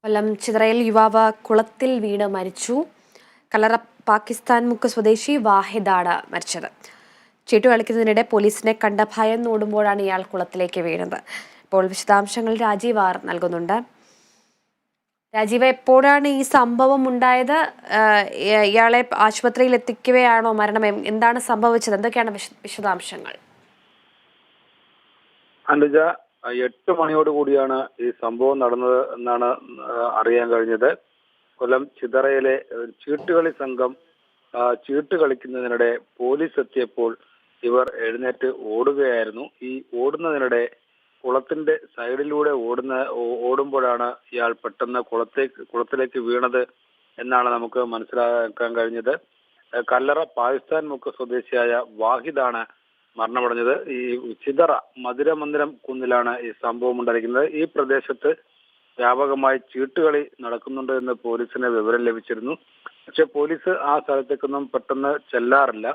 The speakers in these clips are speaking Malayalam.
കൊല്ലം ചിതറയിൽ യുവാവ് കുളത്തിൽ വീണ് മരിച്ചു. കല്ലറ പാകിസ്ഥാൻ മുക്ക് സ്വദേശി വാഹിദാണ് മരിച്ചത്. ചീട്ടു കളിക്കുന്നതിനിടെ പോലീസിനെ കണ്ട ഭയന്നോടുമ്പോഴാണ് ഇയാൾ കുളത്തിലേക്ക് വീണത്. ഇപ്പോൾ വിശദാംശങ്ങൾ രാജീവ് ആർ നൽകുന്നുണ്ട്. രാജീവ്, എപ്പോഴാണ് ഈ സംഭവം ഉണ്ടായത്? ഇയാളെ ആശുപത്രിയിൽ എത്തിക്കുകയാണോ മരണം? എന്താണ് സംഭവിച്ചത്? എന്തൊക്കെയാണ് വിശദാംശങ്ങൾ? അനുജ, 8 മണിയോട് കൂടിയാണ് ഈ സംഭവം നടന്നത് എന്നാണ് അറിയാൻ കഴിഞ്ഞത്. കൊല്ലം ചിതറയിലെ ചീട്ടുകളി സംഘം ചീട്ട് കളിക്കുന്നതിനിടെ പോലീസ് എത്തിയപ്പോൾ ഇവർ എഴുന്നേറ്റ് ഓടുകയായിരുന്നു. ഈ ഓടുന്നതിനിടെ കുളത്തിന്റെ സൈഡിലൂടെ ഓടുമ്പോഴാണ് ഇയാൾ പെട്ടെന്ന് കുളത്തിലേക്ക് വീണത് എന്നാണ് നമുക്ക് മനസ്സിലാക്കാൻ കഴിഞ്ഞത്. കല്ലറ പാകിസ്ഥാൻ മുക്ക് സ്വദേശിയായ വാഹിദാണ് മരണമടഞ്ഞത്. ഈ ചിതറ മധുരമന്ദിരം കുന്നിലാണ് ഈ സംഭവം ഉണ്ടായിരിക്കുന്നത്. ഈ പ്രദേശത്ത് വ്യാപകമായി ചീട്ടുകളി നടക്കുന്നുണ്ട് എന്ന് പോലീസിന് വിവരം ലഭിച്ചിരുന്നു. പക്ഷെ പോലീസ് ആ സ്ഥലത്തേക്കൊന്നും പെട്ടെന്ന് ചെല്ലാറില്ല.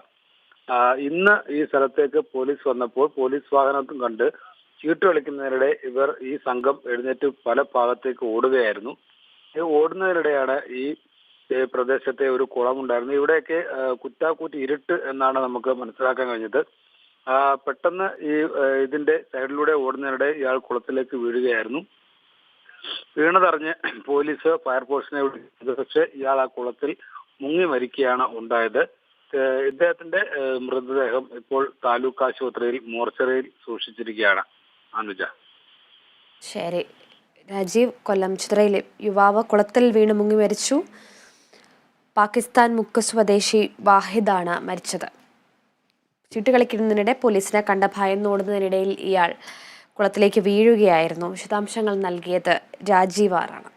ഇന്ന് ഈ സ്ഥലത്തേക്ക് പോലീസ് വന്നപ്പോൾ പോലീസ് വാഹനത്തും കണ്ട് ചീട്ട് കളിക്കുന്നതിനിടെ ഈ സംഘം എഴുന്നേറ്റ് പല ഭാഗത്തേക്ക് ഓടുകയായിരുന്നു. ഈ ഓടുന്നതിനിടെയാണ് ഈ പ്രദേശത്തെ ഒരു കുളമുണ്ടായിരുന്നു. ഇവിടെയൊക്കെ കുറ്റാക്കൂറ്റി ഇരുട്ട് എന്നാണ് നമുക്ക് മനസ്സിലാക്കാൻ കഴിഞ്ഞത്. പെട്ടെന്ന് ഇതിന്റെ സൈഡിലൂടെ ഓടുന്നതിനിടെ ഇയാൾ കുളത്തിലേക്ക് വീഴുകയായിരുന്നു. വീണതറിഞ്ഞ് പോലീസ് ഫയർഫോഴ്സിനെ വിളിച്ചത്, പക്ഷേ ഇയാൾ ആ കുളത്തിൽ മുങ്ങി മരിക്കുകയാണ് ഉണ്ടായത്. ഇദ്ദേഹത്തിന്റെ മൃതദേഹം ഇപ്പോൾ താലൂക്ക് ആശുപത്രിയിൽ മോർച്ചറിയിൽ സൂക്ഷിച്ചിരിക്കുകയാണ്. അനുജ. ശരി രാജീവ്, കൊല്ലം ചിതറയിലെ യുവാവ് കുളത്തിൽ വീണ് മുങ്ങി മരിച്ചു. പാകിസ്ഥാൻ മുക്ക് സ്വദേശി വാഹിദാണ് മരിച്ചത്. ചീട്ടുകളിക്കുന്നതിനിടെ പോലീസിനെ കണ്ട ഭയന്നോടുന്നതിനിടയിൽ ഇയാൾ കുളത്തിലേക്ക് വീഴുകയായിരുന്നു. വിശദാംശങ്ങൾ നൽകിയത് രാജീവ് ആറാണ്.